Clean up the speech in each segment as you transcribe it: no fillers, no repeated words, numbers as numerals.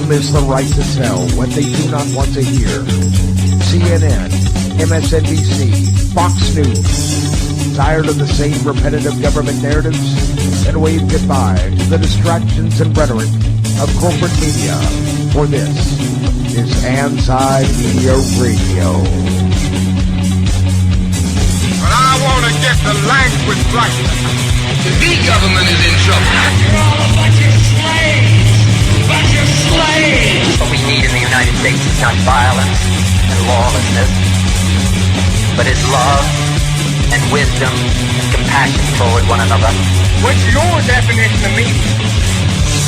freedom is the right to tell what they do not want to hear. CNN, MSNBC, Fox News. Tired of the same repetitive government narratives? Then wave goodbye to the distractions and rhetoric of corporate media. For this is Anti-Media Radio. But I want to get the language right. The government is in trouble. You're all a bunch of slaves! Bunch of slaves! What we need in the United States is not violence and lawlessness, but is love and wisdom and compassion toward one another. What's your definition of me?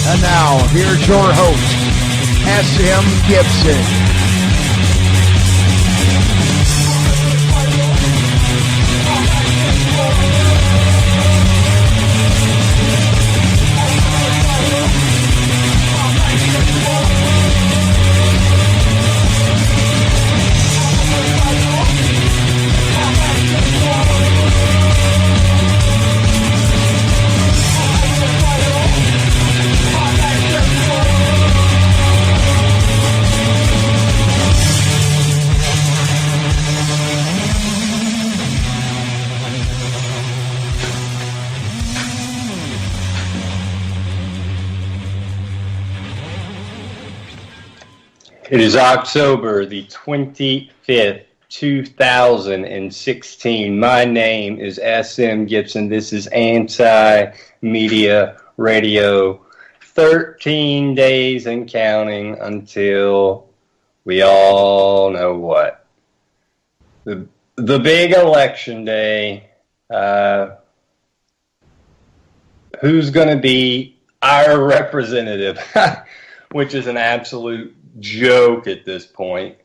And now, here's your host, S.M. Gibson. It is October the 25th, 2016. My name is S.M. Gibson. This is Anti-Media Radio. 13 days and counting until we all know what. The big election day. Who's going to be our representative? Which is an absolute joke at this point.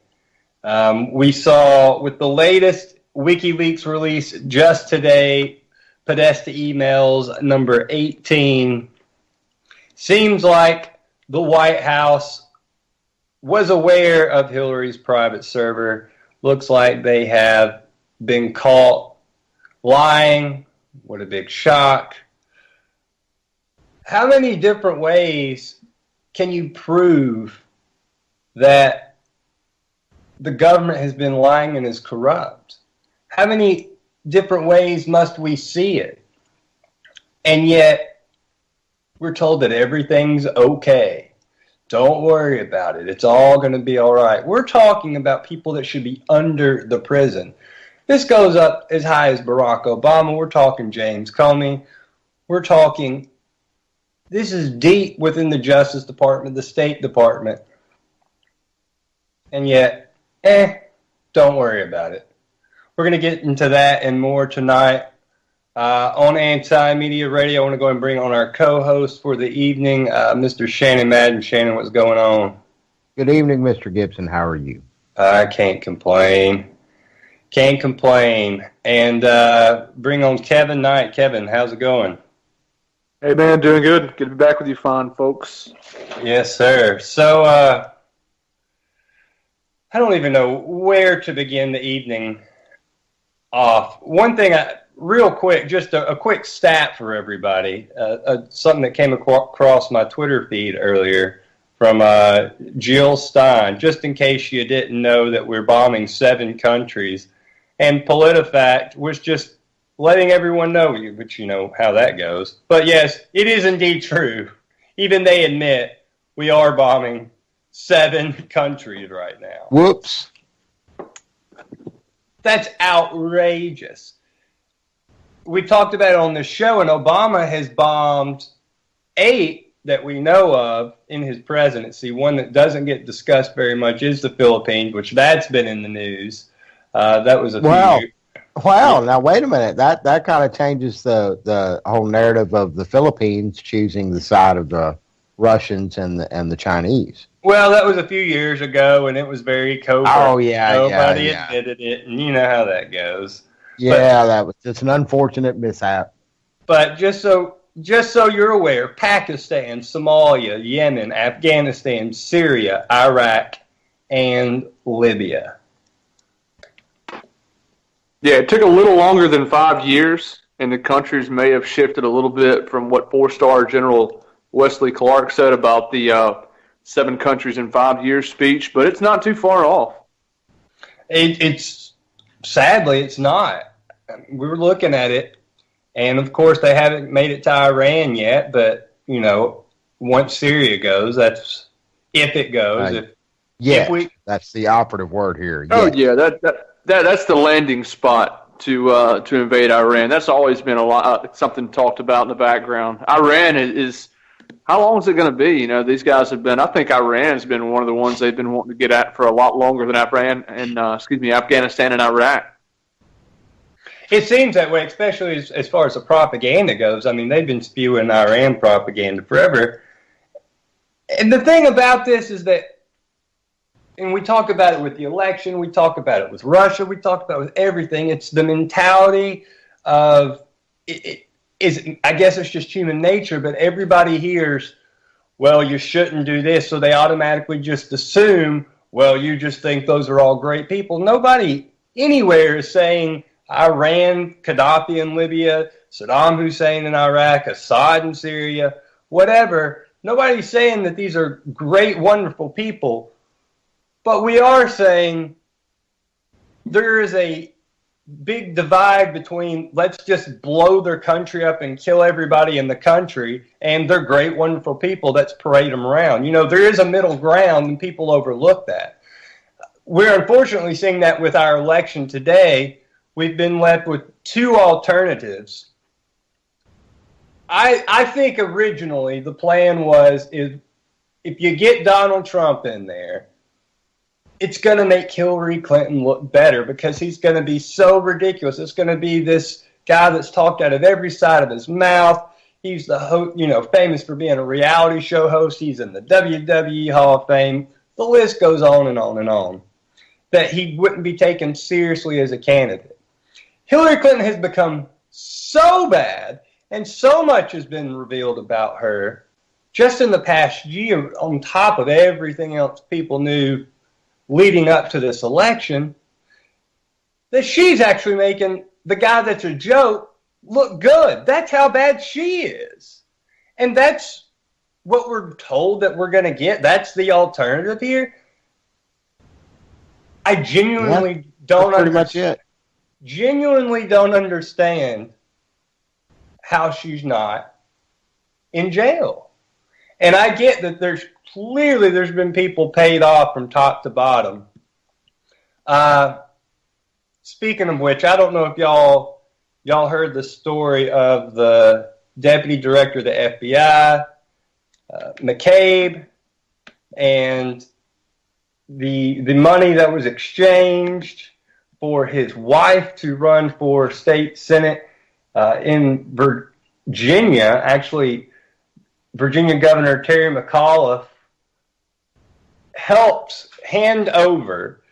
We saw with the latest WikiLeaks release just today, Podesta emails number 18. Seems like the White House was aware of Hillary's private server. Looks like they have been caught lying. What a big shock. How many different ways can you prove that the government has been lying and is corrupt? How many different ways must we see it? And yet, we're told that everything's okay. Don't worry about it. It's all going to be all right. We're talking about people that should be under the prison. This goes up as high as Barack Obama. We're talking James Comey. We're talking, this is deep within the Justice Department, the State Department. And yet, don't worry about it. We're going to get into that and more tonight on Anti-Media Radio. I want to go ahead and bring on our co-host for the evening, Mr. Shannon Madden. Shannon, what's going on? Good evening, Mr. Gibson. How are you? I can't complain. Can't complain. And bring on Kevin Knight. Kevin, how's it going? Hey, man, doing good. Good to be back with you fine folks. Yes, sir. So, I don't even know where to begin the evening off. One thing, real quick, just a quick stat for everybody. Something that came across my Twitter feed earlier from Jill Stein, just in case you didn't know that we're bombing 7 countries. And PolitiFact was just letting everyone know, but you know how that goes. But yes, it is indeed true. Even they admit we are bombing 7 countries right now. Whoops. That's outrageous. We talked about it on the show, and Obama has bombed 8 that we know of in his presidency. One that doesn't get discussed very much is the Philippines, which that's been in the news. That was a few years. Well, now wait a minute. That kind of changes the whole narrative of the Philippines choosing the side of the Russians and the Chinese. Well, that was a few years ago, and it was very covert. Oh, yeah, Nobody admitted it, and you know how that goes. Yeah, it's an unfortunate mishap. But just so you're aware, Pakistan, Somalia, Yemen, Afghanistan, Syria, Iraq, and Libya. Yeah, it took a little longer than 5 years, and the countries may have shifted a little bit from what 4-star General Wesley Clark said about the 7 countries in 5 years speech, but it's not too far off. It's sadly, it's not. We were looking at it, and of course, they haven't made it to Iran yet. But once Syria goes, that's if it goes. That's the operative word here. Oh yeah, that's the landing spot to invade Iran. That's always been something talked about in the background. Iran is how long is it going to be? These guys have been. I think Iran has been one of the ones they've been wanting to get at for a lot longer than Afghanistan and Iraq. It seems that way, especially as far as the propaganda goes. I mean, they've been spewing Iran propaganda forever. And the thing about this is that, and we talk about it with the election, we talk about it with Russia, we talk about it with everything. It's the mentality of, I guess it's just human nature, but everybody hears, well, you shouldn't do this, so they automatically just assume, well, you just think those are all great people. Nobody anywhere is saying Iran, Gaddafi in Libya, Saddam Hussein in Iraq, Assad in Syria, whatever. Nobody's saying that these are great, wonderful people. But we are saying there is a big divide between let's just blow their country up and kill everybody in the country, and they're great, wonderful people, let's parade them around. There is a middle ground, and people overlook that. We're unfortunately seeing that with our election today. We've been left with two alternatives. I think originally the plan was if you get Donald Trump in there, it's going to make Hillary Clinton look better because he's going to be so ridiculous. It's going to be this guy that's talked out of every side of his mouth. He's the famous for being a reality show host. He's in the WWE Hall of Fame. The list goes on and on and on. That he wouldn't be taken seriously as a candidate. Hillary Clinton has become so bad, and so much has been revealed about her just in the past year, on top of everything else people knew leading up to this election, that she's actually making the guy that's a joke look good. That's how bad she is. And that's what we're told that we're going to get. That's the alternative here. I genuinely don't understand how she's not in jail. And I get that there's been people paid off from top to bottom. Speaking of which, I don't know if y'all heard the story of the deputy director of the FBI, McCabe, and the money that was exchanged for his wife to run for state senate in Virginia. Actually, Virginia Governor Terry McAuliffe helps hand over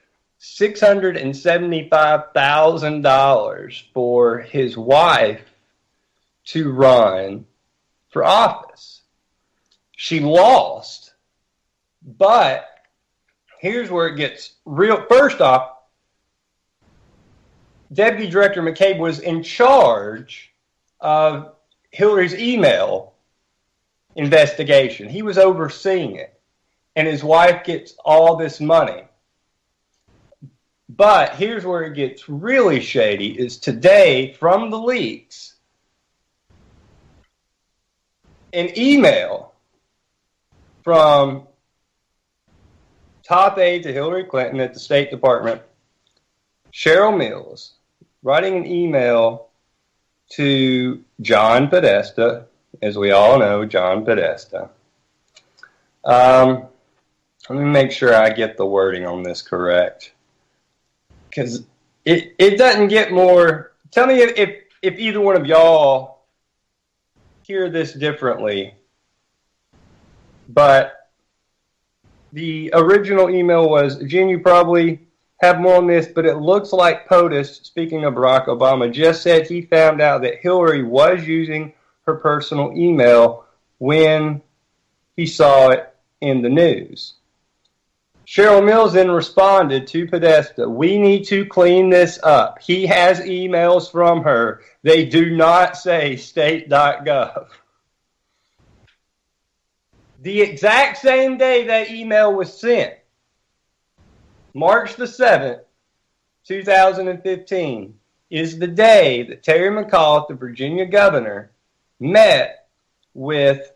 $675,000 for his wife to run for office. She lost, but here's where it gets real. First off, Deputy Director McCabe was in charge of Hillary's email investigation. He was overseeing it, and his wife gets all this money. But here's where it gets really shady, is today, from the leaks, an email from top aide to Hillary Clinton at the State Department, Cheryl Mills, writing an email to John Podesta, as we all know, John Podesta. Let me make sure I get the wording on this correct, because it doesn't get more. Tell me if either one of y'all hear this differently. But the original email was, Gene, you probably have more on this, but it looks like POTUS, speaking of Barack Obama, just said he found out that Hillary was using her personal email when he saw it in the news. Cheryl Mills then responded to Podesta, we need to clean this up. He has emails from her. They do not say state.gov. The exact same day that email was sent, March the 7th, 2015, is the day that Terry McAuliffe, the Virginia governor, met with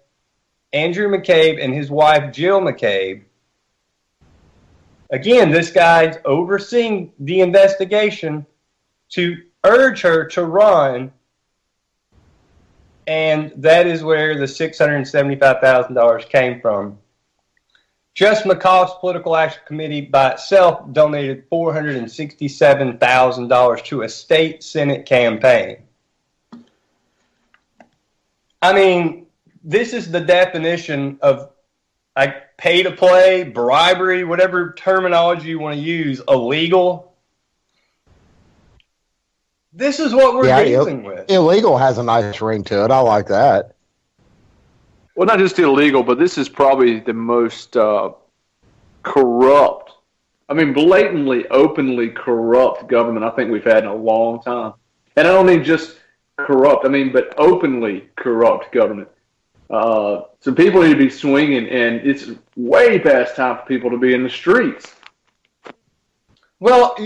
Andrew McCabe and his wife Jill McCabe. Again, this guy's overseeing the investigation to urge her to run, and that is where the $675,000 came from. Just McAuliffe's Political Action Committee by itself donated $467,000 to a state Senate campaign. I mean, this is the definition of like pay to play, bribery, whatever terminology you want to use, illegal. This is what we're dealing with. Illegal has a nice ring to it. I like that. Well, not just illegal, but this is probably the most corrupt, blatantly, openly corrupt government I think we've had in a long time. And I don't mean just corrupt, but openly corrupt government. So people need to be swinging, and it's way past time for people to be in the streets. Well,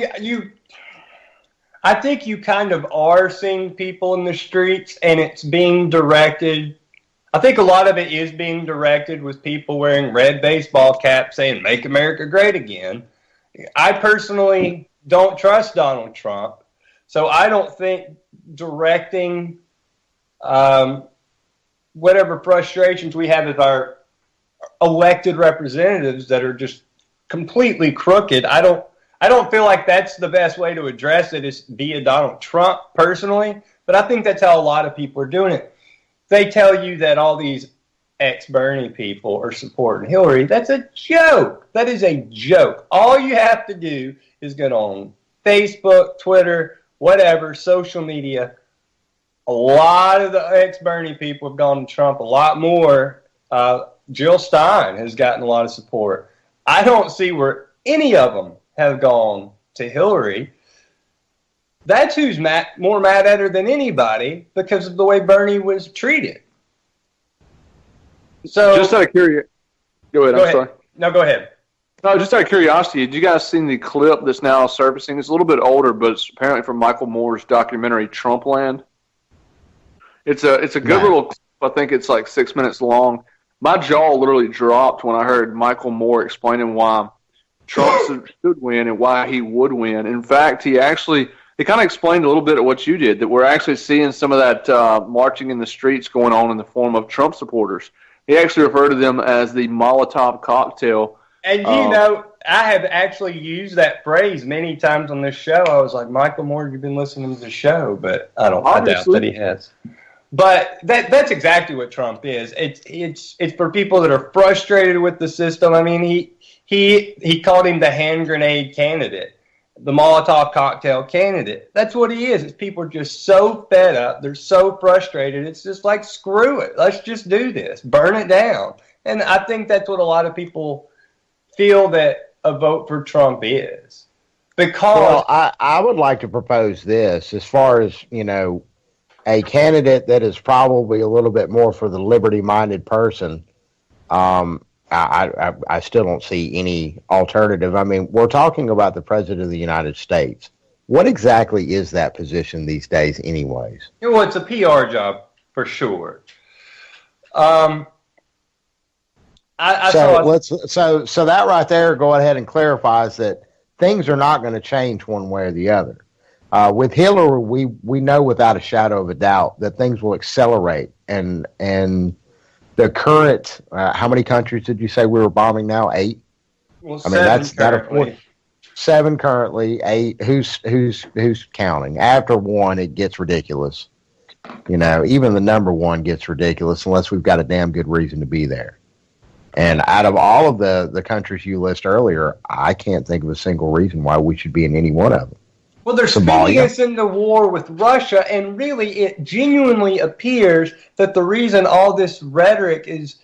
I think you kind of are seeing people in the streets, and it's being directed. I think a lot of it is being directed with people wearing red baseball caps saying, "Make America Great Again." I personally don't trust Donald Trump, so I don't think directing whatever frustrations we have with our elected representatives that are just completely crooked. I don't feel like that's the best way to address it is via Donald Trump personally, but I think that's how a lot of people are doing it. They tell you that all these ex-Bernie people are supporting Hillary. That's a joke. That is a joke. All you have to do is get on Facebook, Twitter, whatever, social media. A lot of the ex-Bernie people have gone to Trump. A lot more. Jill Stein has gotten a lot of support. I don't see where any of them have gone to Hillary. That's who's more mad at her than anybody because of the way Bernie was treated. So, just out of curiosity, go ahead. Sorry. No, go ahead. No, just out of curiosity, did you guys see the clip that's now surfacing? It's a little bit older, but it's apparently from Michael Moore's documentary Trumpland. It's a good little clip. I think it's like 6 minutes long. My jaw literally dropped when I heard Michael Moore explaining why Trump should win and why he would win. In fact, he kind of explained a little bit of what you did, that we're actually seeing some of that marching in the streets going on in the form of Trump supporters. He actually referred to them as the Molotov cocktail. And I have actually used that phrase many times on this show. I was like, Michael Moore, you've been listening to the show, but I doubt that he has. But that's exactly what Trump is. It's for people that are frustrated with the system. I mean, he called him the hand grenade candidate, the Molotov cocktail candidate. That's what he is. It's people are just so fed up. They're so frustrated. It's just like, screw it. Let's just do this. Burn it down. And I think that's what a lot of people feel that a vote for Trump is. Because I would like to propose this as far as, a candidate that is probably a little bit more for the liberty-minded person. I still don't see any alternative. I mean, we're talking about the President of the United States. What exactly is that position these days anyways? Well, it's a PR job for sure. So that right there, go ahead and clarifies that things are not going to change one way or the other. With Hillary, we know without a shadow of a doubt that things will accelerate, and the current how many countries did you say we were bombing now? 8. Well, seven currently. 8. Who's counting? After 1, it gets ridiculous. Even the number 1 gets ridiculous unless we've got a damn good reason to be there. And out of all of the countries you list earlier, I can't think of a single reason why we should be in any one of them. Well, they're spending us in the war with Russia, and really it genuinely appears that the reason all this rhetoric is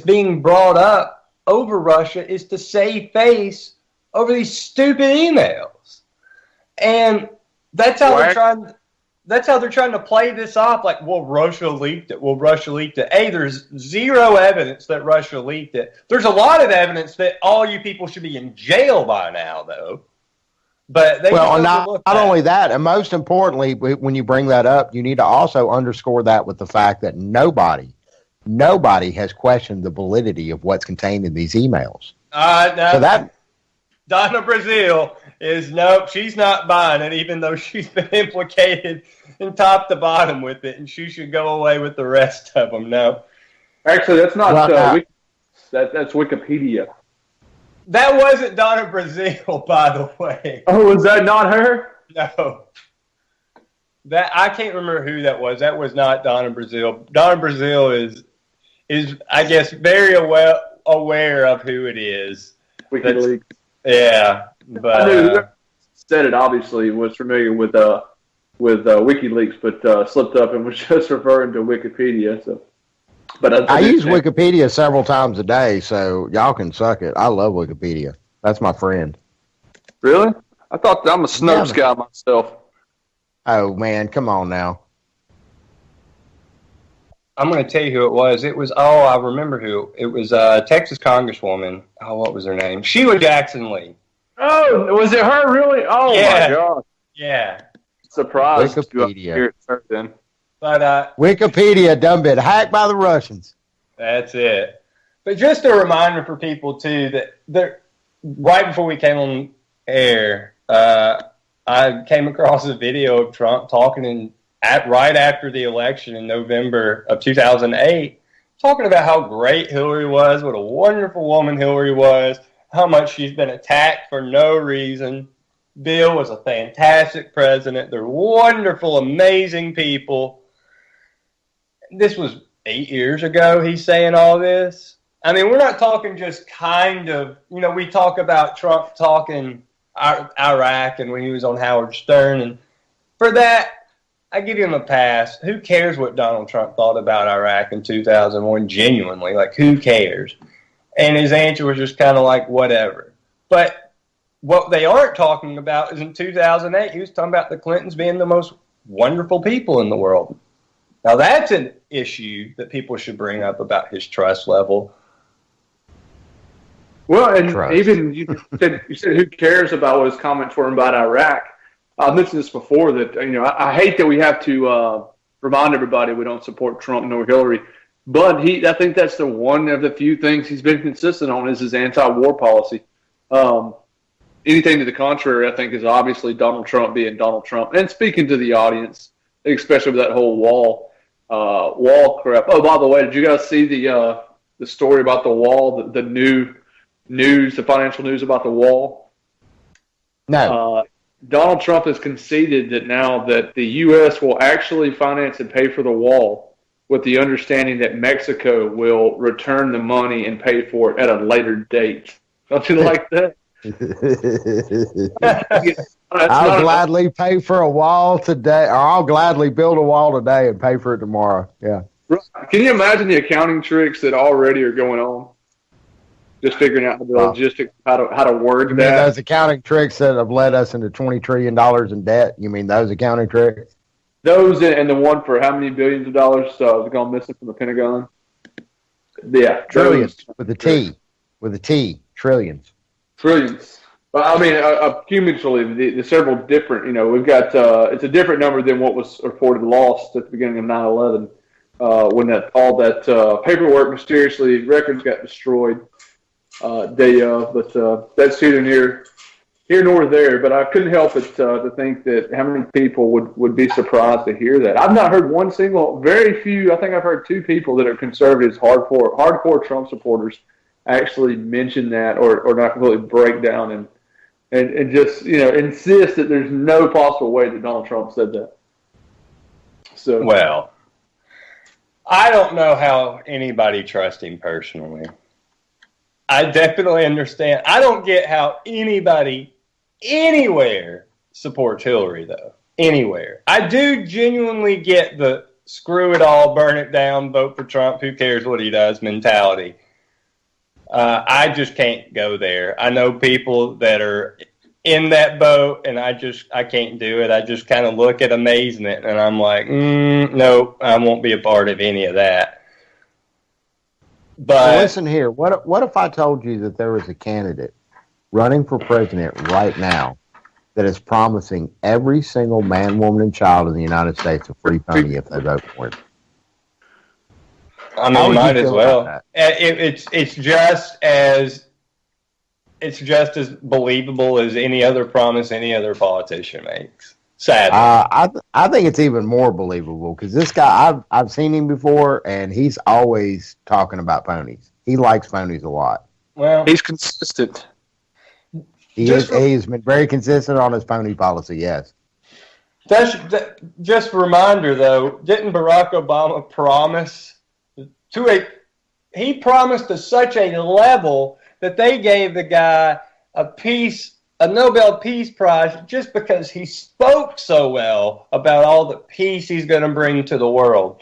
being brought up over Russia is to save face over these stupid emails. And that's how they're trying. that's how they're trying to play this off. Like, well, Russia leaked it. Well, Russia leaked it. Hey, there's zero evidence that Russia leaked it. There's a lot of evidence that all you people should be in jail by now, though. But they not only that, and most importantly, when you bring that up, you need to also underscore that with the fact that nobody has questioned the validity of what's contained in these emails. No, so that Donna Brazile is nope, she's not buying it, even though she's been implicated in top to bottom with it, and she should go away with the rest of them. No, actually, that's not that's Wikipedia. That wasn't Donna Brazile, by the way. Oh, was that not her? No. That I can't remember who that was. That was not Donna Brazile. Donna Brazile is I guess very aware of who it is. WikiLeaks. Yeah, but I knew whoever said it obviously was familiar with WikiLeaks, but slipped up and was just referring to Wikipedia. So, but I use Wikipedia several times a day, so y'all can suck it. I love Wikipedia. That's my friend. Really? I thought I'm a Snopes guy myself. Oh man, come on now. I'm going to tell you who it was. It was, I remember who. It was a Texas Congresswoman. Oh, what was her name? Sheila Jackson Lee. Oh, was it her really? Oh, yeah. My God. Yeah. Surprised Wikipedia. to hear it's her then. But Wikipedia done been hacked by the Russians. That's it. But just a reminder for people, too, that right before we came on air, I came across a video of Trump talking right after the election in November of 2008, talking about how great Hillary was, what a wonderful woman Hillary was, how much she's been attacked for no reason. Bill was a fantastic president. They're wonderful, amazing people. This was 8 years ago he's saying all this. I mean, we're not talking just kind of, we talk about Trump talking Iraq and when he was on Howard Stern. And for that, I give him a pass. Who cares what Donald Trump thought about Iraq in 2001? Genuinely, like, who cares? And his answer was just kind of like, whatever. But what they aren't talking about is in 2008, he was talking about the Clintons being the most wonderful people in the world. Now, that's an issue that people should bring up about his trust level. Well, and even you said who cares about what his comments were about Iraq. I've mentioned this before that, I hate that we have to remind everybody we don't support Trump nor Hillary, but I think that's the one of the few things he's been consistent on is his anti-war policy. Anything to the contrary, I think, is obviously Donald Trump being Donald Trump. And speaking to the audience, especially with that whole wall crap. Oh, by the way, did you guys see the story about the wall, the new news, the financial news about the wall? No. Donald Trump has conceded that now that the U.S. will actually finance and pay for the wall with the understanding that Mexico will return the money and pay for it at a later date. Don't you like that? I'll gladly pay for a wall today, or I'll gladly build a wall today and pay for it tomorrow. Yeah. Can you imagine the accounting tricks that already are going on? Just figuring out the logistics, how to word you that. Mean those accounting tricks that have led us into $20 trillion in debt? You mean those accounting tricks? Those and the one for how many billions of dollars has gone missing from the Pentagon? Yeah, trillions with a T. With a T, trillions. Trillions. Well, I mean, cumulatively, the several different. We've got it's a different number than what was reported lost at the beginning of 9/11, when all that paperwork mysteriously records got destroyed. Day of, but that's here nor there. But I couldn't help it to think that how many people would be surprised to hear that. I've not heard very few. I think I've heard two people that are conservatives, hardcore Trump supporters, actually mention that or not completely break down and just insist that there's no possible way that Donald Trump said that. So well, I don't know how anybody trusts him personally. I definitely understand. I don't get how anybody anywhere supports Hillary, though. Anywhere. I do genuinely get the screw it all, burn it down, vote for Trump, who cares what he does mentality. I just can't go there. I know people that are in that boat, and I can't do it. I just kind of look at amazement, and I'm like, nope, I won't be a part of any of that. But well, listen here. What if I told you that there was a candidate running for president right now that is promising every single man, woman, and child in the United States a free pony if they vote for him? I mean, might as well. It's just as believable as any other promise any other politician makes. Sadly, I think it's even more believable because this guy, I've seen him before, and he's always talking about ponies. He likes ponies a lot. Well, he's consistent. He's been very consistent on his pony policy. Yes. Just a reminder, though, didn't Barack Obama promise he promised to such a level that they gave the guy a Nobel Peace Prize just because he spoke so well about all the peace he's going to bring to the world.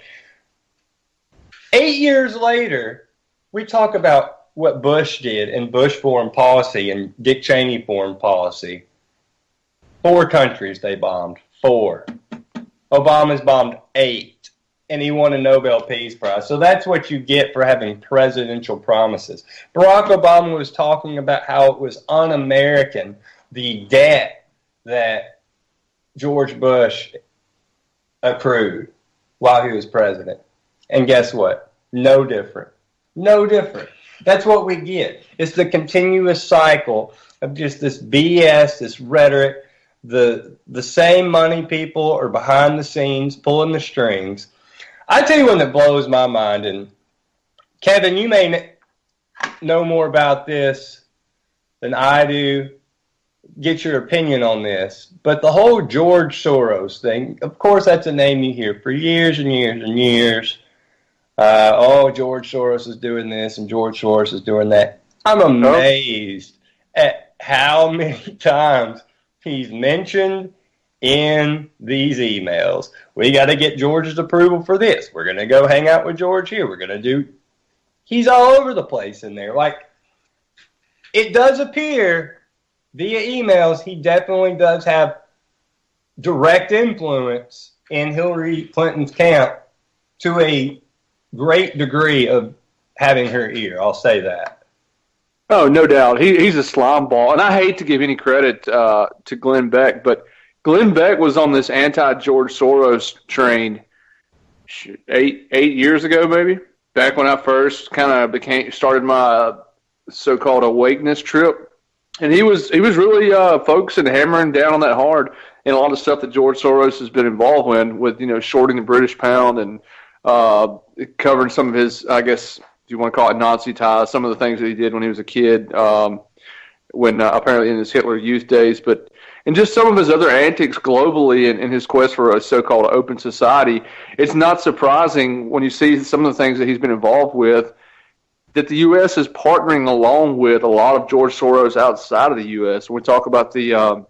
8 years later, we talk about what Bush did in Bush foreign policy and Dick Cheney foreign policy. 4 countries they bombed. 4. Obama's bombed 8. And he won a Nobel Peace Prize. So that's what you get for having presidential promises. Barack Obama was talking about how it was un-American, the debt that George Bush accrued while he was president. And guess what? No different. No different. That's what we get. It's the continuous cycle of just this BS, this rhetoric. The same money people are behind the scenes pulling the strings. I tell you one that blows my mind, and Kevin, you may know more about this than I do. Get your opinion on this. But the whole George Soros thing, of course, that's a name you hear for years and years and years. George Soros is doing this and George Soros is doing that. I'm amazed at how many times he's mentioned in these emails. We got to get George's approval for this. We're going to go hang out with George here. We're going to do... He's all over the place in there. Like, it does appear via emails he definitely does have direct influence in Hillary Clinton's camp to a great degree of having her ear. I'll say that. Oh, no doubt. He's a slime ball. And I hate to give any credit to Glenn Beck, but Glenn Beck was on this anti-George Soros train 8 years ago, maybe, back when I first kind of started my so-called awakeness trip. And he was really focusing, hammering down on that hard and a lot of stuff that George Soros has been involved with shorting the British pound and covering some of his, I guess, do you want to call it Nazi ties, some of the things that he did when he was a kid, when apparently in his Hitler Youth days, and just some of his other antics globally in his quest for a so-called open society. It's not surprising when you see some of the things that he's been involved with that the U.S. is partnering along with a lot of George Soros outside of the U.S. When we talk about the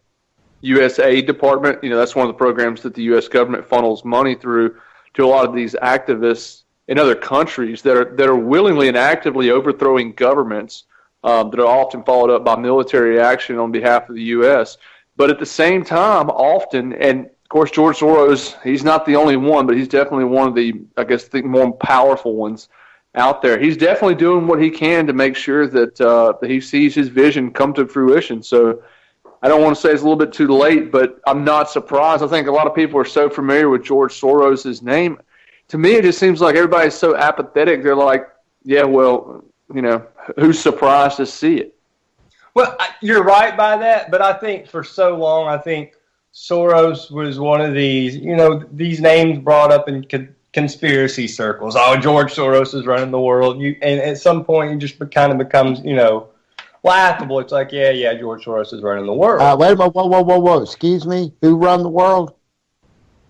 U.S. Aid Department, that's one of the programs that the U.S. government funnels money through to a lot of these activists in other countries that are willingly and actively overthrowing governments that are often followed up by military action on behalf of the U.S. But at the same time, often, and of course George Soros, he's not the only one, but he's definitely one of the, I guess, the more powerful ones out there. He's definitely doing what he can to make sure that he sees his vision come to fruition. So I don't want to say it's a little bit too late, but I'm not surprised. I think a lot of people are so familiar with George Soros' name. To me, it just seems like everybody's so apathetic. They're like, yeah, well, who's surprised to see it? Well, you're right by that, but I think for so long, I think Soros was one of these, these names brought up in conspiracy circles. Oh, George Soros is running the world. And at some point, it just kind of becomes, laughable. It's like, yeah, George Soros is running the world. Wait a minute, whoa. Excuse me? Who run the world?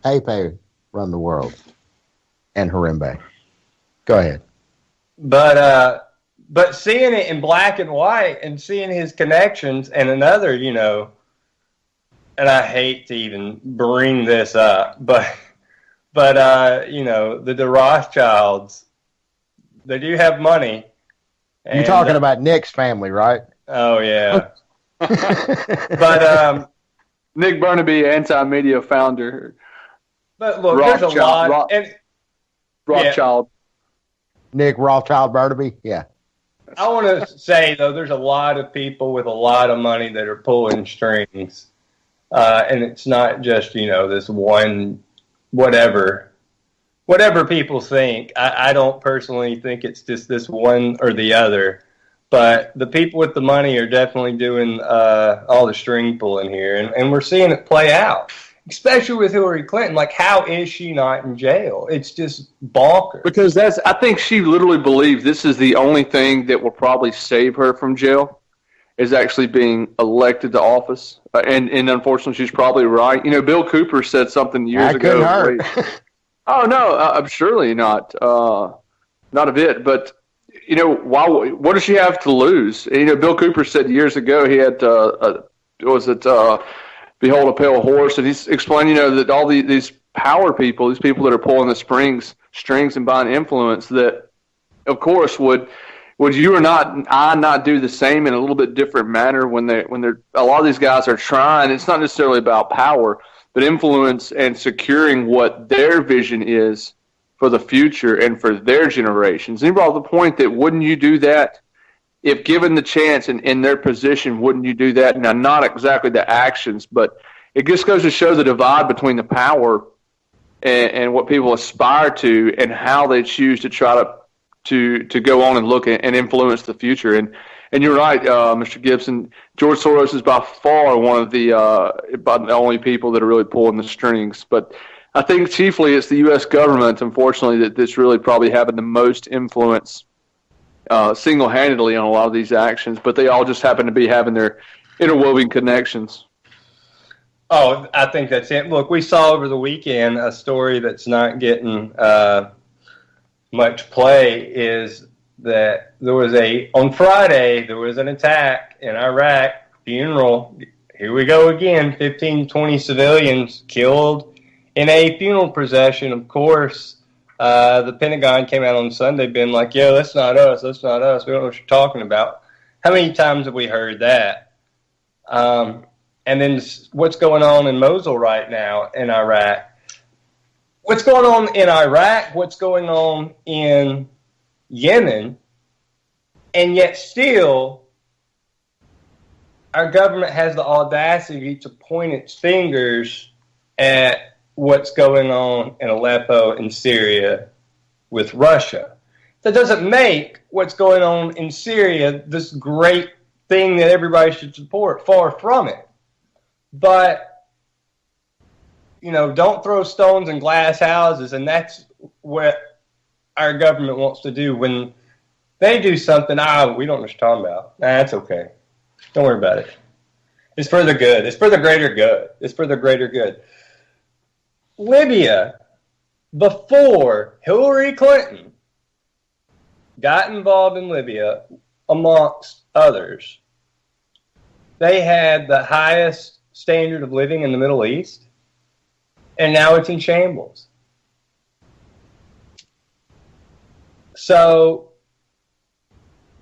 Pepe run the world. And Harimbe. Go ahead. But seeing it in black and white and seeing his connections and another, and I hate to even bring this up, but the Rothschilds, they do have money. You're talking about Nick's family, right? Oh, yeah. But Nick Burnaby, anti-media founder. But look, there's a lot. Rothschild. Nick Rothschild Burnaby, yeah. I want to say, though, there's a lot of people with a lot of money that are pulling strings. And it's not just, this one, whatever people think. I don't personally think it's just this one or the other. But the people with the money are definitely doing all the string pulling here. And we're seeing it play out, especially with Hillary Clinton. Like, how is she not in jail? It's just bonkers. Because I think she literally believes this is the only thing that will probably save her from jail, is actually being elected to office. And unfortunately, she's probably right. Bill Cooper said something years ago. Couldn't hurt. Oh, no, I'm surely not. Not a bit. But, what does she have to lose? Bill Cooper said years ago he had, Behold a Pale Horse, and he's explaining, that all these power people, these people that are pulling the strings and buying influence, that, of course, would you or I not do the same in a little bit different manner when they're a lot of these guys are trying. It's not necessarily about power, but influence and securing what their vision is for the future and for their generations. And he brought up the point that wouldn't you do that if given the chance and in their position? Wouldn't you do that? Now, not exactly the actions, but it just goes to show the divide between the power and what people aspire to and how they choose to try to go on and look and influence the future. And you're right, Mr. Gibson. George Soros is by far one of the only people that are really pulling the strings. But I think chiefly it's the U.S. government, unfortunately, that's really probably having the most influence single-handedly on a lot of these actions. But they all just happen to be having their interwoven connections. Oh, I think that's it. Look, we saw over the weekend a story that's not getting much play, is that on Friday, there was an attack in Iraq, funeral. Here we go again, 15, 20 civilians killed in a funeral procession. Of course, the Pentagon came out on Sunday being like, yo, that's not us, we don't know what you're talking about. How many times have we heard that? And then what's going on in Mosul right now in Iraq? What's going on in Iraq? What's going on in Yemen? And yet still, our government has the audacity to point its fingers at what's going on in Aleppo and Syria with Russia. That doesn't make what's going on in Syria this great thing that everybody should support. Far from it. But, don't throw stones in glass houses, and that's what our government wants to do. When they do something, we don't know what you're talking about. That's okay. Don't worry about it. It's for the good. It's for the greater good. It's for the greater good. Libya, before Hillary Clinton got involved in Libya, amongst others, they had the highest standard of living in the Middle East, and now it's in shambles. So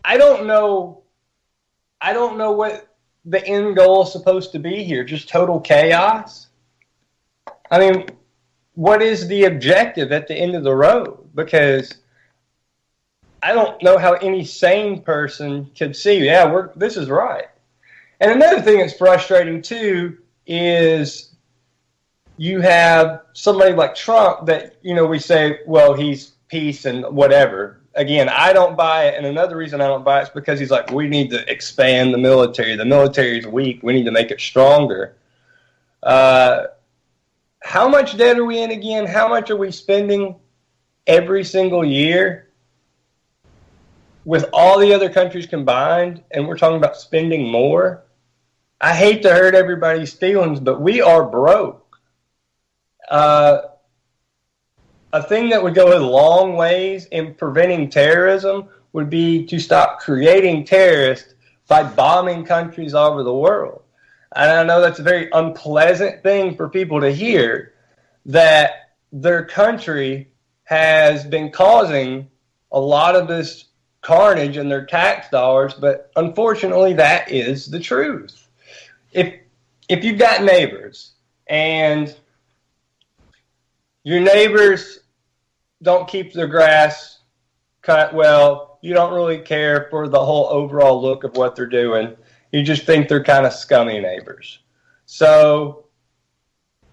I don't know what the end goal is supposed to be here. Just total chaos? I mean, what is the objective at the end of the road? Because I don't know how any sane person could see, this is right. And another thing that's frustrating, too, is you have somebody like Trump that, we say, well, he's peace and whatever. Again, I don't buy it. And another reason I don't buy it is because he's like, we need to expand the military. The military is weak. We need to make it stronger. How much debt are we in again? How much are we spending every single year with all the other countries combined? And we're talking about spending more. I hate to hurt everybody's feelings, but we are broke. A thing that would go a long ways in preventing terrorism would be to stop creating terrorists by bombing countries all over the world. And I know that's a very unpleasant thing for people to hear, that their country has been causing a lot of this carnage in their tax dollars, but unfortunately that is the truth. if you've got neighbors and your neighbors don't keep their grass cut well, you don't really care for the whole overall look of what they're doing. You just think they're kind of scummy neighbors. So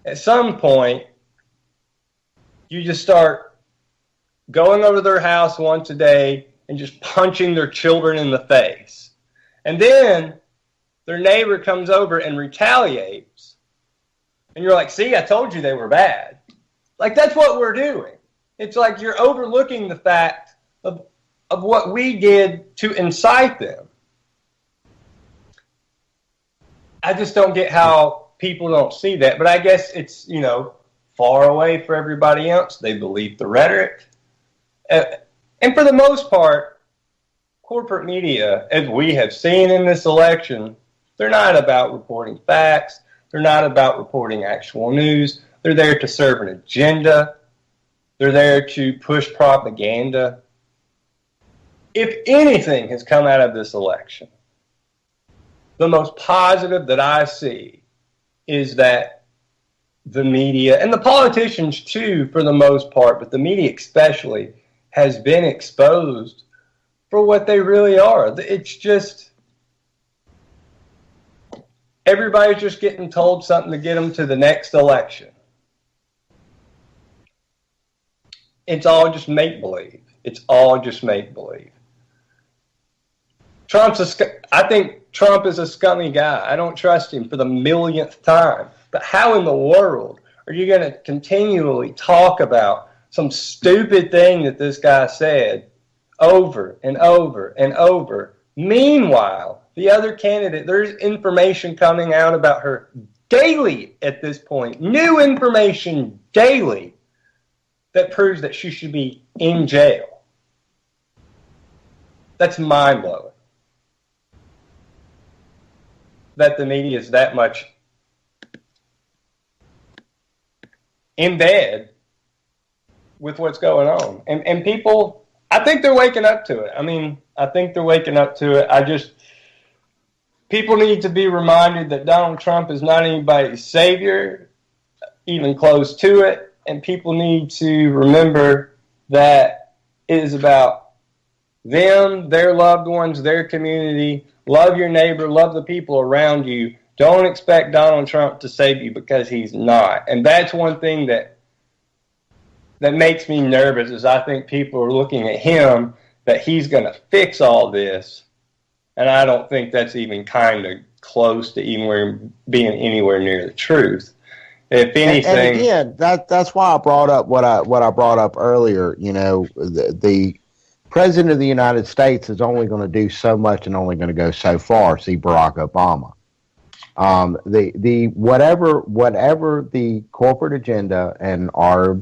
at some point, you just start going over to their house once a day and just punching their children in the face. And then their neighbor comes over and retaliates. And you're like, see, I told you they were bad. Like, that's what we're doing. It's like you're overlooking the fact of what we did to incite them. I just don't get how people don't see that. But I guess it's, far away for everybody else. They believe the rhetoric. And for the most part, corporate media, as we have seen in this election, they're not about reporting facts. They're not about reporting actual news. They're there to serve an agenda. They're there to push propaganda. If anything has come out of this election, the most positive that I see is that the media, and the politicians too, for the most part, but the media especially, has been exposed for what they really are. It's just, everybody's just getting told something to get them to the next election. It's all just make-believe. It's all just make-believe. I think Trump is a scummy guy. I don't trust him for the millionth time. But how in the world are you going to continually talk about some stupid thing that this guy said over and over and over? Meanwhile, the other candidate, there's information coming out about her daily at this point, new information daily, that proves that she should be in jail. That's mind-blowing. That the media is that much in bed with what's going on. And people, I think they're waking up to it. I think they're waking up to it. People need to be reminded that Donald Trump is not anybody's savior, even close to it. And people need to remember that it is about them, their loved ones, their community. Love your neighbor, love the people around you. Don't expect Donald Trump to save you, because he's not. And that's one thing that makes me nervous, is I think people are looking at him, that he's going to fix all this. And I don't think that's even kind of close to even being anywhere near the truth. If anything, and again, that's why I brought up what I brought up earlier. The President of the United States is only going to do so much and only going to go so far. See Barack Obama. The whatever the corporate agenda and our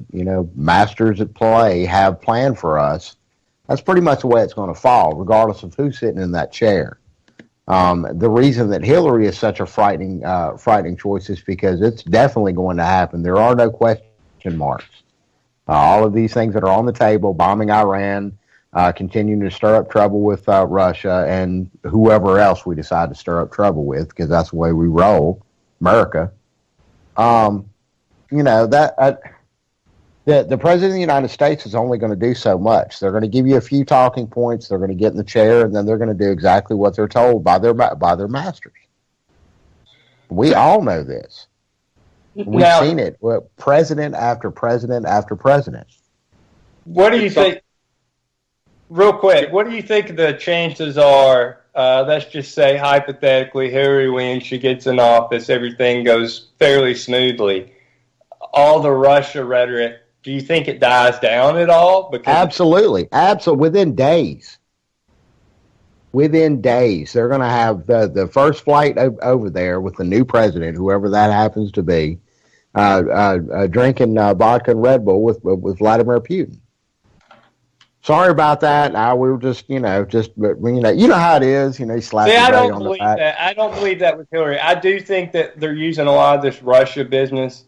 masters at play have planned for us, that's pretty much the way it's going to fall, regardless of who's sitting in that chair. The reason that Hillary is such a frightening choice is because it's definitely going to happen. There are no question marks. All of these things that are on the table, bombing Iran, continuing to stir up trouble with Russia and whoever else we decide to stir up trouble with, because that's the way we roll, America. The President of the United States is only going to do so much. They're going to give you a few talking points. They're going to get in the chair, and then they're going to do exactly what they're told by their masters. We all know this. We've seen it. President after president after president. What do you think? Real quick, what do you think the chances are? Let's just say hypothetically, Hillary wins, she gets in office, everything goes fairly smoothly. All the Russia rhetoric, do you think it dies down at all? Absolutely. Within days. They're going to have the first flight over there with the new president, whoever that happens to be, drinking vodka and Red Bull with Vladimir Putin. Sorry about that. We were just how it is. You slap. See, I don't believe that. I don't believe that with Hillary. I do think that they're using a lot of this Russia business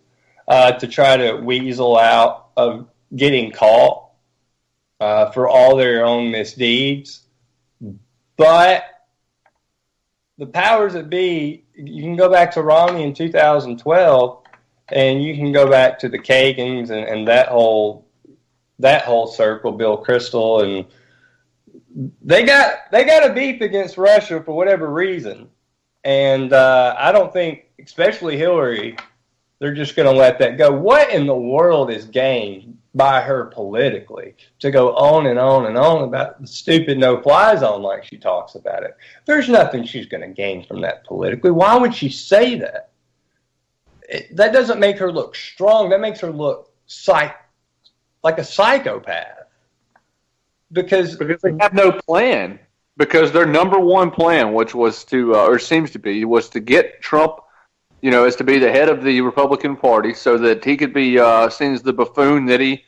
to try to weasel out of getting caught for all their own misdeeds. But the powers that be, you can go back to Romney in 2012, and you can go back to the Kagans and that whole circle, Bill Kristol, and they got a beef against Russia for whatever reason. And I don't think, especially Hillary, they're just going to let that go. What in the world is gained by her politically to go on and on and on about the stupid no-fly zone like she talks about it? There's nothing she's going to gain from that politically. Why would she say that? That doesn't make her look strong. That makes her look like a psychopath. Because they have no plan. Because their number one plan, which was to, or seems to be, was to get Trump, as to be the head of the Republican Party, so that he could be seen as the buffoon that he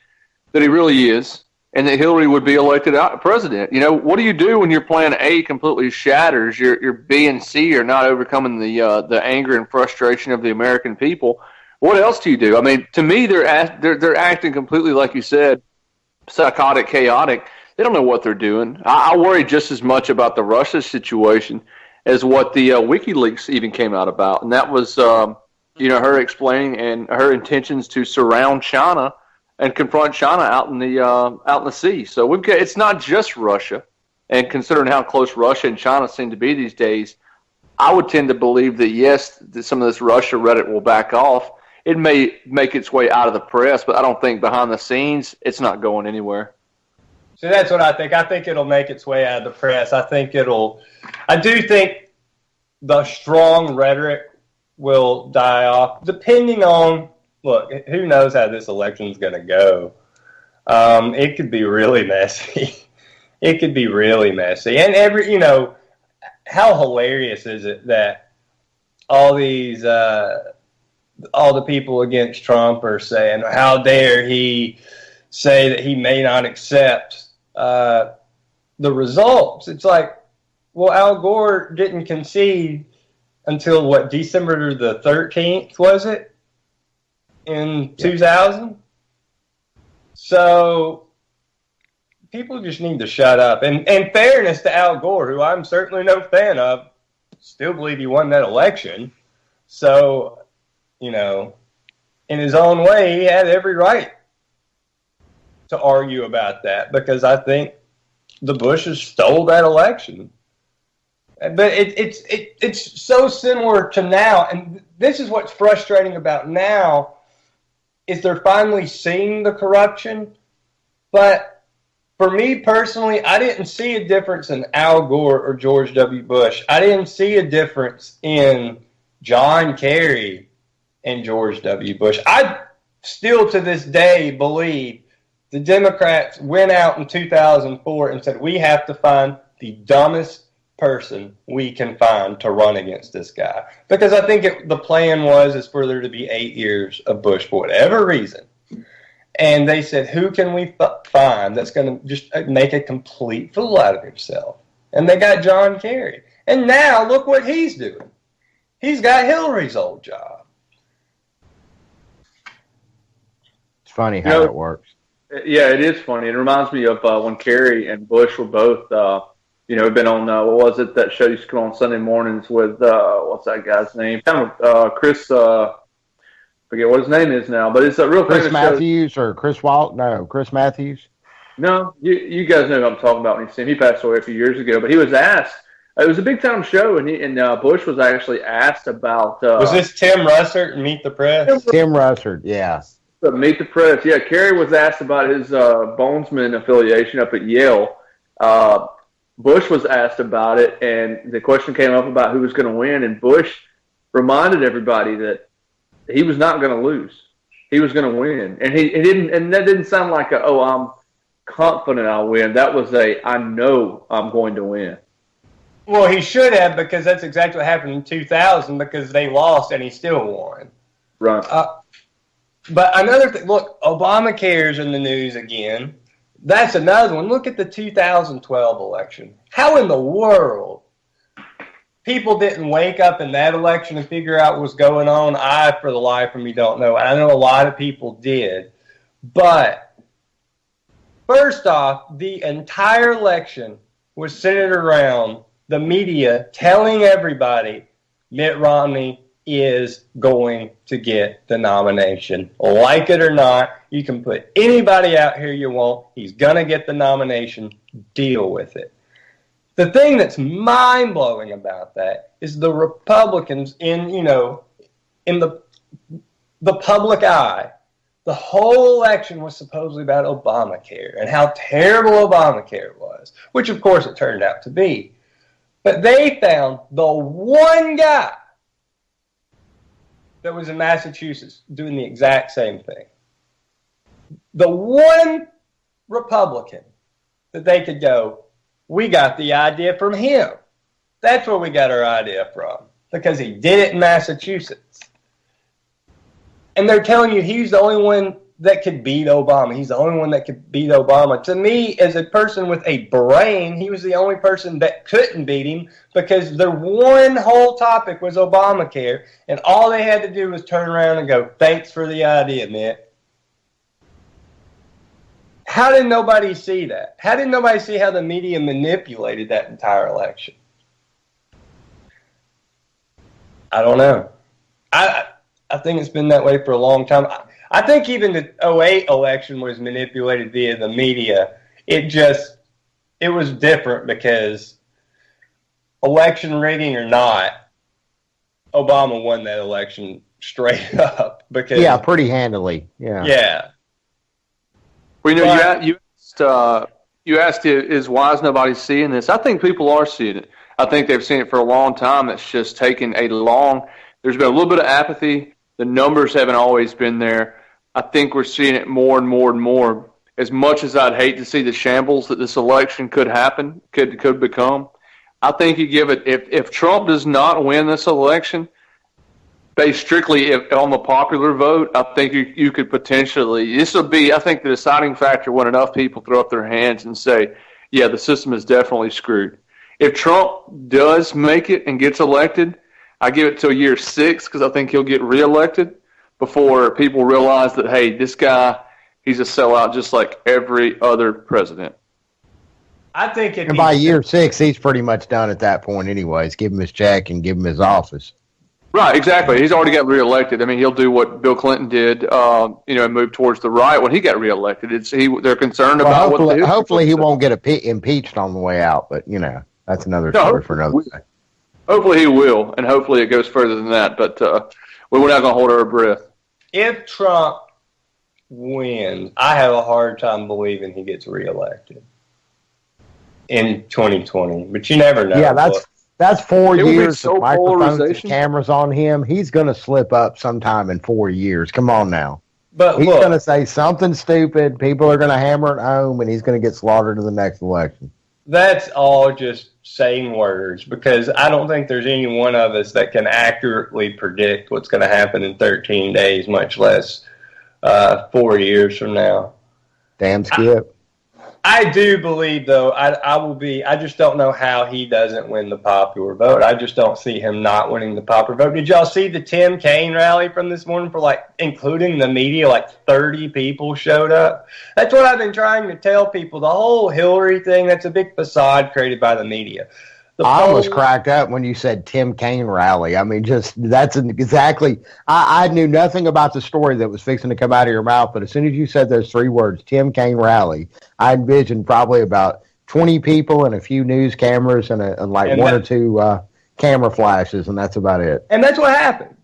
really is, and that Hillary would be elected president. What do you do when your plan A completely shatters? Your B and C are not overcoming the anger and frustration of the American people. What else do you do? I mean, to me, they're acting completely, like you said, psychotic, chaotic. They don't know what they're doing. I worry just as much about the Russia situation as what the WikiLeaks even came out about, and that was, her explaining and her intentions to surround China and confront China out in the sea. So it's not just Russia, and considering how close Russia and China seem to be these days, I would tend to believe that yes, some of this Russia rhetoric will back off. It may make its way out of the press, but I don't think behind the scenes it's not going anywhere. So that's what I think. I think it'll make its way out of the press. I do think the strong rhetoric will die off, depending on, look, who knows how this election's going to go. It could be really messy. It could be really messy. And how hilarious is it that all the people against Trump are saying, how dare he say that he may not accept the results. It's like, well, Al Gore didn't concede until December the 13th, was it? In 2000? So people just need to shut up. And fairness to Al Gore, who I'm certainly no fan of, still believe he won that election. So, in his own way, he had every right to argue about that, because I think the Bushes stole that election. But it's so similar to now, and this is what's frustrating about now, is they're finally seeing the corruption. But for me personally, I didn't see a difference in Al Gore or George W. Bush. I didn't see a difference in John Kerry and George W. Bush. I still to this day believe the Democrats went out in 2004 and said, we have to find the dumbest person we can find to run against this guy. Because I think the plan is for there to be 8 years of Bush for whatever reason. And they said, who can we find that's going to just make a complete fool out of himself? And they got John Kerry. And now look what he's doing. He's got Hillary's old job. It's funny how it works. Yeah, it is funny. It reminds me of when Kerry and Bush were both, been on, what was it, that show used to come on Sunday mornings with, what's that guy's name? Chris, forget what his name is now, but it's a real Chris famous Matthews show. Or Chris Walt? No, Chris Matthews. No, you guys know who I'm talking about when you see him. He passed away a few years ago, but he was asked, it was a big time show, and Bush was actually asked about. Was this Tim Russert and Meet the Press? Tim Russert, yeah. Meet the Press, yeah. Kerry was asked about his Bonesman affiliation up at Yale. Bush was asked about it, and the question came up about who was going to win, and Bush reminded everybody that he was not going to lose. He was going to win, and he didn't. And that didn't sound like I'm confident I'll win. That was I know I'm going to win. Well, he should have, because that's exactly what happened in 2000, because they lost and he still won. Right. But another thing, look, Obamacare's in the news again. That's another one. Look at the 2012 election. How in the world people didn't wake up in that election and figure out what was going on? I, for the life of me, don't know. I know a lot of people did. But first off, the entire election was centered around the media telling everybody Mitt Romney is going to get the nomination. Like it or not, you can put anybody out here you want. He's going to get the nomination. Deal with it. The thing that's mind-blowing about that is the Republicans in the public eye. The whole election was supposedly about Obamacare and how terrible Obamacare was, which of course it turned out to be. But they found the one guy that was in Massachusetts doing the exact same thing. The one Republican that they could go, we got the idea from him. That's where we got our idea from, because he did it in Massachusetts. And they're telling you he's the only one that could beat Obama. He's the only one that could beat Obama. To me, as a person with a brain, he was the only person that couldn't beat him, because their one whole topic was Obamacare, and all they had to do was turn around and go, thanks for the idea, Mitt. How did nobody see that? How did nobody see how the media manipulated that entire election? I don't know. I think it's been that way for a long time. I think even the 2008 election was manipulated via the media. It was different because, election rigging or not, Obama won that election straight up. Because yeah, pretty handily. Yeah. Yeah. Well, you asked, is why is nobody seeing this? I think people are seeing it. I think they've seen it for a long time. It's just taken there's been a little bit of apathy. The numbers haven't always been there. I think we're seeing it more and more and more. As much as I'd hate to see the shambles that this election could become, I think you give it, if Trump does not win this election, based strictly on the popular vote, I think you could potentially, this will be, I think, the deciding factor when enough people throw up their hands and say, yeah, the system is definitely screwed. If Trump does make it and gets elected, I give it till year 6, because I think he'll get reelected before people realize that, hey, this guy, he's a sellout just like every other president. I think and by year 6, he's pretty much done at that point anyways. Give him his check and give him his office. Right, exactly. He's already got reelected. I mean, he'll do what Bill Clinton did, and move towards the right when he got reelected. They're concerned about hopefully he won't get impeached on the way out, but, that's another story for another day. Hopefully he will, and hopefully it goes further than that, but we're not going to hold our breath. If Trump wins, I have a hard time believing he gets reelected in 2020, but you never know. Yeah, that's 4 years of microphones and cameras on him. He's going to slip up sometime in 4 years. Come on now. But he's going to say something stupid. People are going to hammer it home, and he's going to get slaughtered in the next election. That's all just saying words, because I don't think there's any one of us that can accurately predict what's going to happen in 13 days, much less 4 years from now. Damn Skip. I do believe, though, I just don't know how he doesn't win the popular vote. I just don't see him not winning the popular vote. Did y'all see the Tim Kaine rally from this morning including the media, 30 people showed up? That's what I've been trying to tell people. The whole Hillary thing, that's a big facade created by the media. I almost cracked up when you said Tim Kaine rally. I mean, that's exactly. I knew nothing about the story that was fixing to come out of your mouth, but as soon as you said those 3 words, Tim Kaine rally, I envisioned probably about 20 people and a few news cameras and one or two camera flashes, and that's about it. And that's what happened.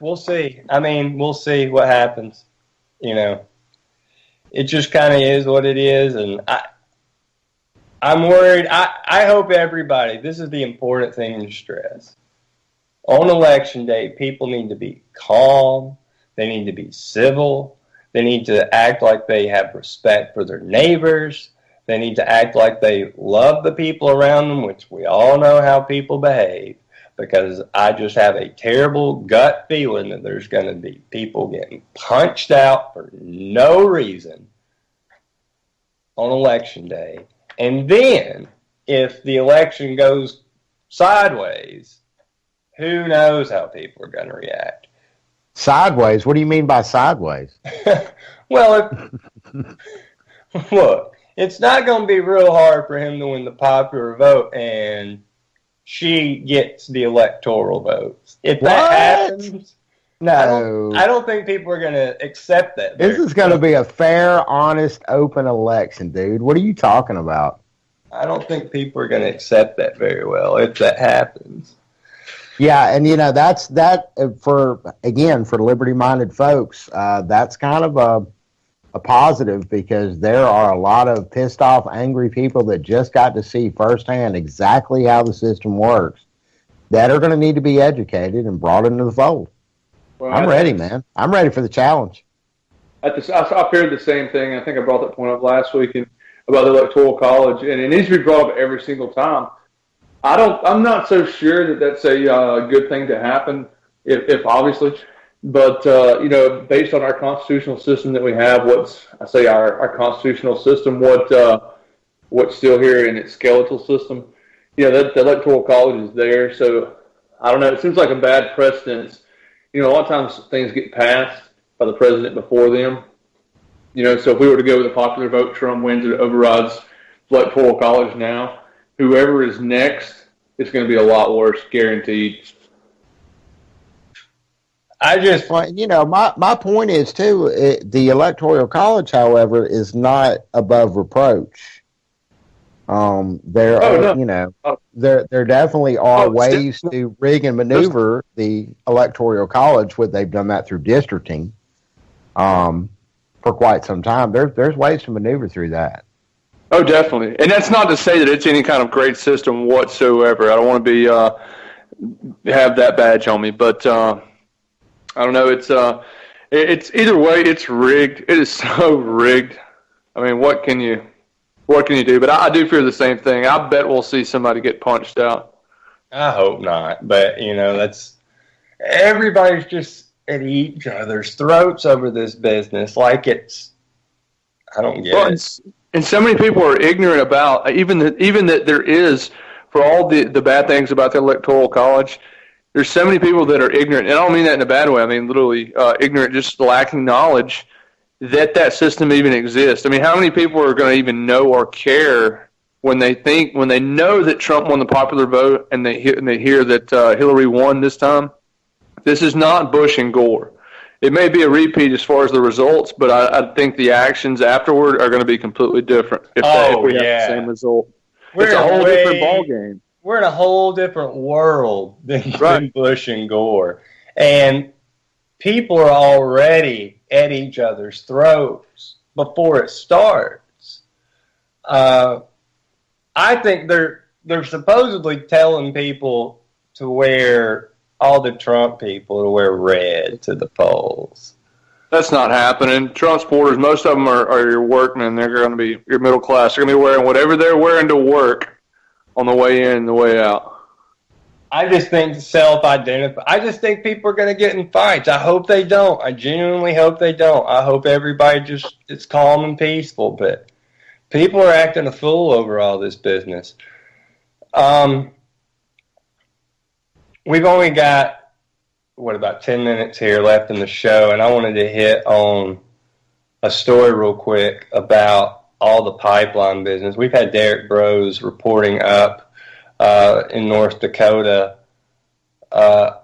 We'll see. I mean, we'll see what happens. It just kind of is what it is, and I'm worried. I hope everybody, this is the important thing to stress. On election day, people need to be calm. They need to be civil. They need to act like they have respect for their neighbors. They need to act like they love the people around them, which we all know how people behave, because I just have a terrible gut feeling that there's going to be people getting punched out for no reason on election day. And then, if the election goes sideways, who knows how people are going to react. Sideways? What do you mean by sideways? Well, look, it's not going to be real hard for him to win the popular vote, and she gets the electoral votes. If that happens, No. I don't think people are going to accept that. This is going to be a fair, honest, open election, dude. What are you talking about? I don't think people are going to accept that very well if that happens. Yeah, and that's for liberty-minded folks. That's kind of a positive, because there are a lot of pissed off, angry people that just got to see firsthand exactly how the system works, that are going to need to be educated and brought into the fold. Well, I'm ready, man. I'm ready for the challenge. I've heard the same thing. I think I brought that point up last week about the Electoral College, and it needs to be brought up every single time. I'm not so sure that that's a good thing to happen, if obviously, but based on our constitutional system that we have, our constitutional system, what's still here in its skeletal system, that the Electoral College is there. So I don't know. It seems like a bad precedent. A lot of times things get passed by the president before them. So if we were to go with a popular vote, Trump wins, it overrides Electoral College now. Whoever is next, it's going to be a lot worse, guaranteed. My point is too. The Electoral College, however, is not above reproach. There definitely are ways to rig and maneuver the Electoral College. They've done that through districting, for quite some time. There's ways to maneuver through that. Oh, definitely. And that's not to say that it's any kind of great system whatsoever. I don't want to have that badge on me, but I don't know. It's either way, it's rigged. It is so rigged. I mean, what can you do? But I do fear the same thing. I bet we'll see somebody get punched out. I hope not. But, everybody's just at each other's throats over this business. I don't get it. And so many people are ignorant about even that there is, for all the bad things about the Electoral College, there's so many people that are ignorant. And I don't mean that in a bad way. I mean literally ignorant, just lacking knowledge that system even exists. I mean, how many people are going to even know or care when they know that Trump won the popular vote and they hear that Hillary won this time? This is not Bush and Gore. It may be a repeat as far as the results, but I think the actions afterward are going to be completely different if we have the same result. It's a whole different ballgame. We're in a whole different world than Bush and Gore. And people are already at each other's throats before it starts. I think they're supposedly telling people to wear, all the Trump people to wear red to the polls. That's not happening. Trump supporters, most of them are your workmen. They're going to be your middle class. They're going to be wearing whatever they're wearing to work on the way in and the way out. I just think self-identify. I just think people are going to get in fights. I hope they don't. I genuinely hope they don't. I hope everybody just is calm and peaceful. But people are acting a fool over all this business. We've only got, about 10 minutes here left in the show, and I wanted to hit on a story real quick about all the pipeline business. We've had Derek Bros reporting up in North Dakota, over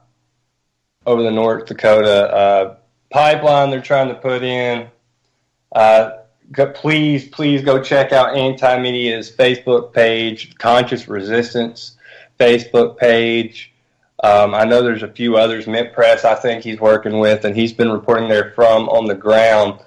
the North Dakota pipeline they're trying to put in. Please go check out Anti-Media's Facebook page, Conscious Resistance Facebook page. I know there's a few others, Mint Press I think he's working with, and he's been reporting there from on the ground.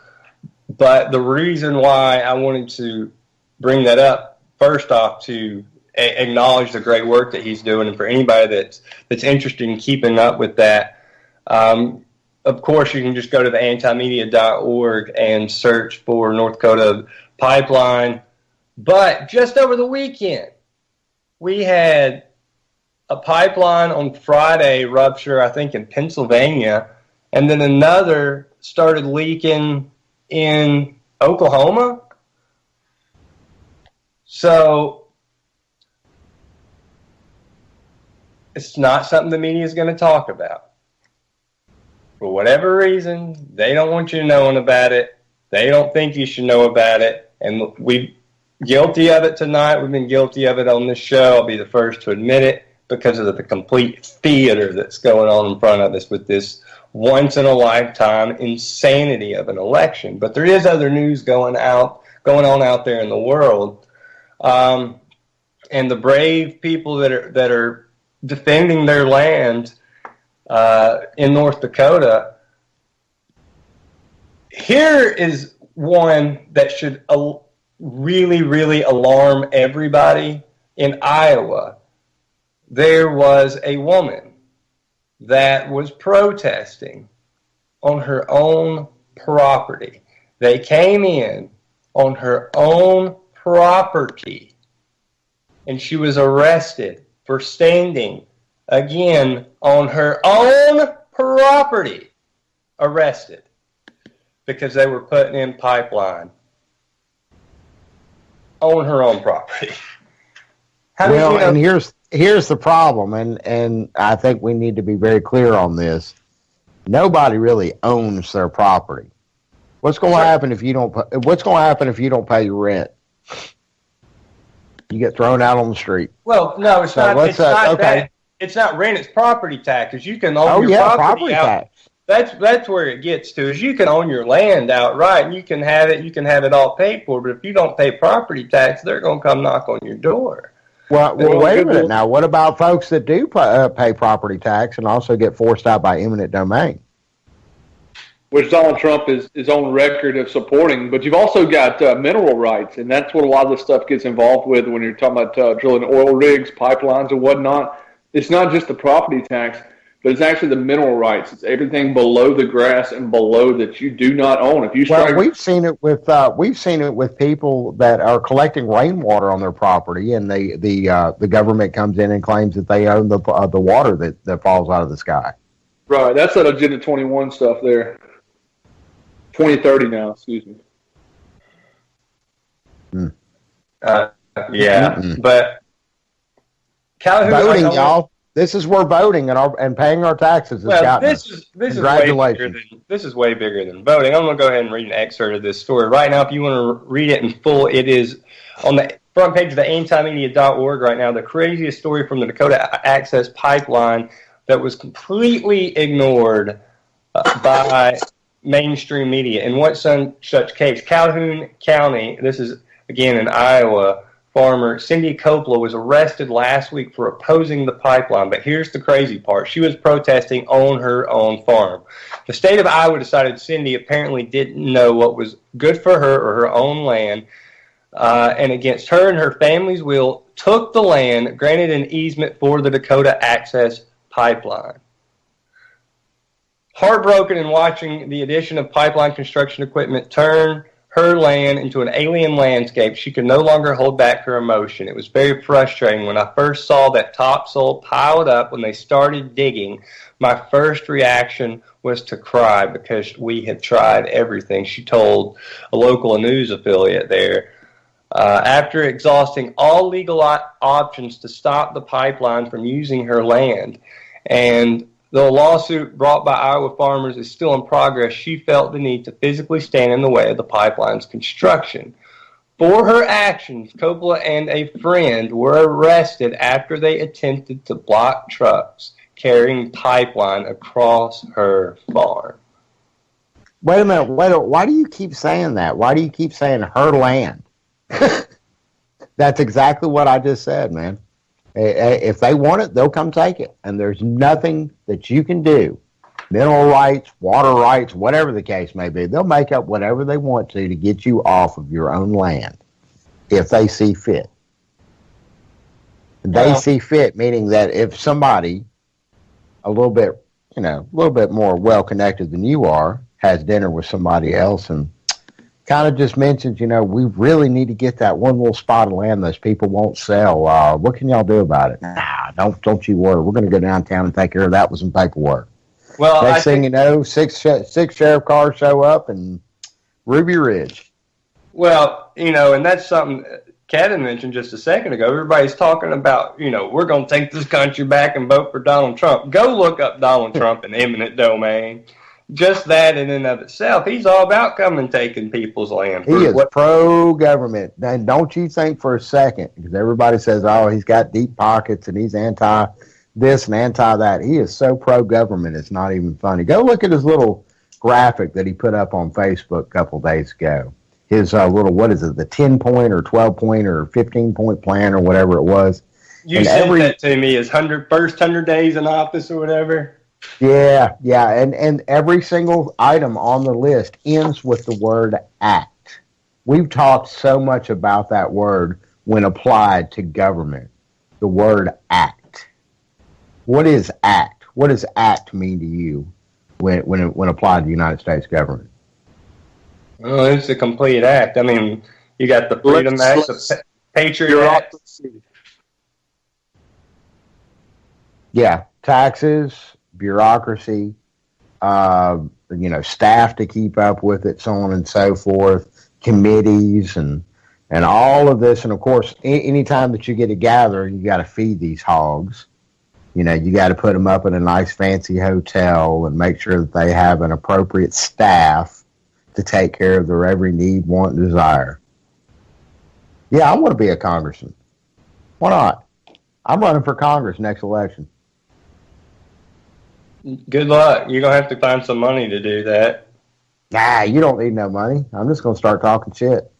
But the reason why I wanted to bring that up, first off, to acknowledge the great work that he's doing, and for anybody that's interested in keeping up with that, of course you can just go to the antimedia.org and search for North Dakota pipeline. But just over the weekend, we had a pipeline on Friday rupture, I think, in Pennsylvania, and then another started leaking in Oklahoma. So it's not something the media is going to talk about. For whatever reason, they don't want you knowing about it. They don't think you should know about it. And guilty of it tonight. We've been guilty of it on this show. I'll be the first to admit it because of the complete theater that's going on in front of us with this once-in-a-lifetime insanity of an election. But there is other news going on out there in the world. And the brave people that are defending their land in North Dakota. Here is one that should really, really alarm everybody. In Iowa, there was a woman that was protesting on her own property. They came in on her own property, and she was arrested for standing again on her own property. Arrested because they were putting in pipeline on her own property. Well, and here's the problem, and I think we need to be very clear on this. Nobody really owns their property. What's going to happen if you don't? What's going to happen if you don't pay your rent? You get thrown out on the street. Well, no, it's not. It's not okay. That. It's not rent. It's property taxes. You can own your property out. Tax. That's where it gets to. Is you can own your land outright, and you can have it. You can have it all paid for. But if you don't pay property tax, they're going to come knock on your door. Well, wait a minute now. What about folks that do pay property tax and also get forced out by eminent domain? Which Donald Trump is on record of supporting. But you've also got mineral rights, and that's what a lot of this stuff gets involved with when you're talking about drilling oil rigs, pipelines, and whatnot. It's not just the property tax, but it's actually the mineral rights. It's everything below the grass and below that you do not own. If you we've seen it with people that are collecting rainwater on their property, and the government comes in and claims that they own the water that falls out of the sky. Right, that's that Agenda 21 stuff there. 2030 now, excuse me. But Calhoun, voting, y'all. This is where voting and paying our taxes has gotten us. This is way bigger than voting. I'm going to go ahead and read an excerpt of this story right now. If you want to read it in full, it is on the front page of the antimedia.org right now. The craziest story from the Dakota Access Pipeline that was completely ignored by mainstream media. In what such case? Calhoun County, this is again in Iowa, farmer Cindy Coppola was arrested last week for opposing the pipeline. But here's the crazy part. She was protesting on her own farm. The state of Iowa decided Cindy apparently didn't know what was good for her or her own land, and against her and her family's will, took the land, granted an easement for the Dakota Access Pipeline. Heartbroken in watching the addition of pipeline construction equipment turn her land into an alien landscape, she could no longer hold back her emotion. It was very frustrating. When I first saw that topsoil piled up when they started digging, my first reaction was to cry because we had tried everything, she told a local news affiliate there. After exhausting all legal options to stop the pipeline from using her land, and though a lawsuit brought by Iowa farmers is still in progress, she felt the need to physically stand in the way of the pipeline's construction. For her actions, Coppola and a friend were arrested after they attempted to block trucks carrying pipeline across her farm. Wait a minute. Why do you keep saying that? Why do you keep saying her land? That's exactly what I just said, man. If they want it, they'll come take it. And there's nothing that you can do. Mineral rights, water rights, whatever the case may be. They'll make up whatever they want to get you off of your own land if they see fit. They see fit, meaning that if somebody a little bit more well-connected than you are has dinner with somebody else and kind of just mentions, we really need to get that one little spot of land those people won't sell. What can y'all do about it? Nah, don't you worry. We're going to go downtown and take care of that with some paperwork. Well, next thing you know, six sheriff cars show up in Ruby Ridge. Well, and that's something Kevin mentioned just a second ago. Everybody's talking about, we're going to take this country back and vote for Donald Trump. Go look up Donald Trump in eminent domain. just that in and of itself, he's all about coming and taking people's land. He is pro-government. And don't you think for a second, because everybody says, oh, he's got deep pockets and he's anti-this and anti-that. He is so pro-government, it's not even funny. Go look at his little graphic that he put up on Facebook a couple days ago. His little, what is it, the 10-point or 12-point or 15-point plan or whatever it was. You sent that to me, his first 100 days in office or whatever. Yeah, and every single item on the list ends with the word act. We've talked so much about that word when applied to government, the word act. What is act? What does act mean to you when applied to the United States government? Well, it's a complete act. I mean, you got the Freedom Act, the Patriot Act. Yeah, taxes, bureaucracy, staff to keep up with it, so on and so forth, committees and all of this. And of course, anytime that you get to gather, you got to feed these hogs. You got to put them up in a nice fancy hotel and make sure that they have an appropriate staff to take care of their every need, want, and desire. Yeah, I want to be a congressman. Why not? I'm running for Congress next election. Good luck. You're going to have to find some money to do that. Nah, you don't need no money. I'm just going to start talking shit.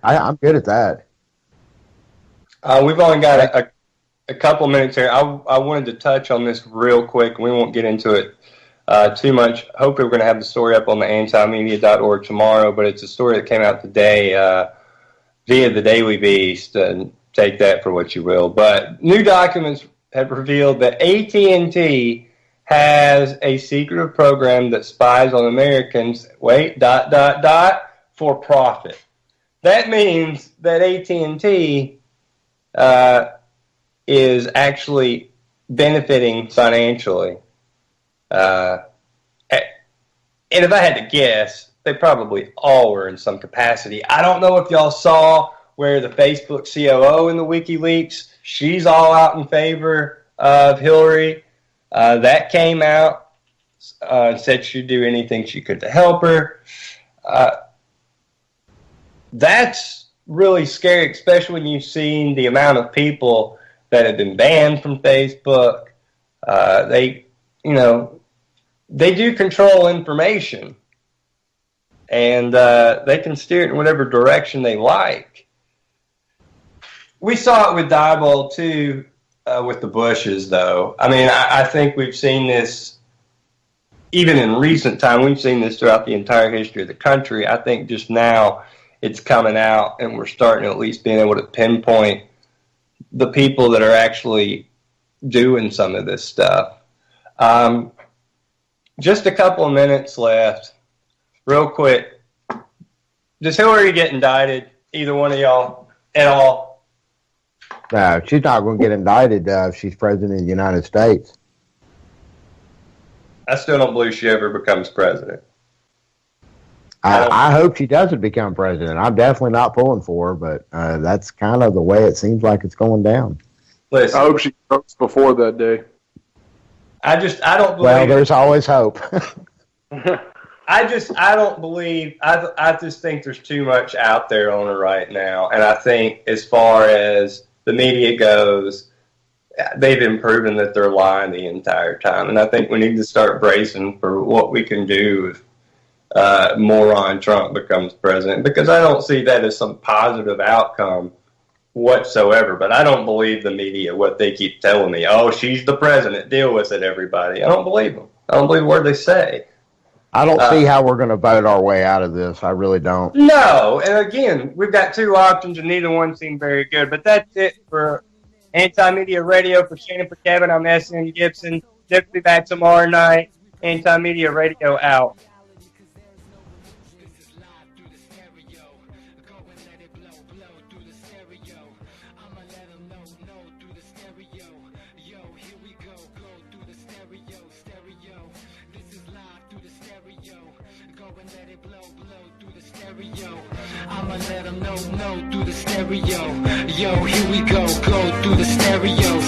I'm good at that. We've only got a couple minutes here. I wanted to touch on this real quick. We won't get into it too much. Hopefully we're going to have the story up on the antimedia.org tomorrow, but it's a story that came out today via the Daily Beast, and take that for what you will. But new documents have revealed that AT&T has a secretive program that spies on Americans, for profit. That means that AT&T is actually benefiting financially. And if I had to guess, they probably all were in some capacity. I don't know if y'all saw where the Facebook COO in the WikiLeaks, she's all out in favor of Hillary. That came out, said she'd do anything she could to help her. That's really scary, especially when you've seen the amount of people that have been banned from Facebook. They do control information, and they can steer it in whatever direction they like. We saw it with Diebold, too, with the Bushes, though. I mean, I think we've seen this, even in recent time, we've seen this throughout the entire history of the country. I think just now it's coming out, and we're starting to at least being able to pinpoint the people that are actually doing some of this stuff. Just a couple of minutes left. Real quick. Does Hillary get indicted? Either one of y'all at all? No, she's not going to get indicted if she's president of the United States. I still don't believe she ever becomes president. I hope she doesn't become president. I'm definitely not pulling for her, but that's kind of the way it seems like it's going down. Listen, I hope she votes before that day. I don't believe. Well, there's always hope. I don't believe. I just think there's too much out there on her right now, and I think as far as the media goes, they've been proven that they're lying the entire time, and I think we need to start bracing for what we can do if moron Trump becomes president, because I don't see that as some positive outcome whatsoever. But I don't believe the media, what they keep telling me. Oh, she's the president. Deal with it, everybody. I don't believe them. I don't believe a word they say. I don't see how we're going to vote our way out of this. I really don't. No, and again, we've got two options, and neither one seem very good. But that's it for Anti-Media Radio. For Shannon, for Kevin, I'm SN Gibson. They'll be back tomorrow night. Anti-Media Radio out. I'ma let them know through the stereo. Yo, here we go through the stereo.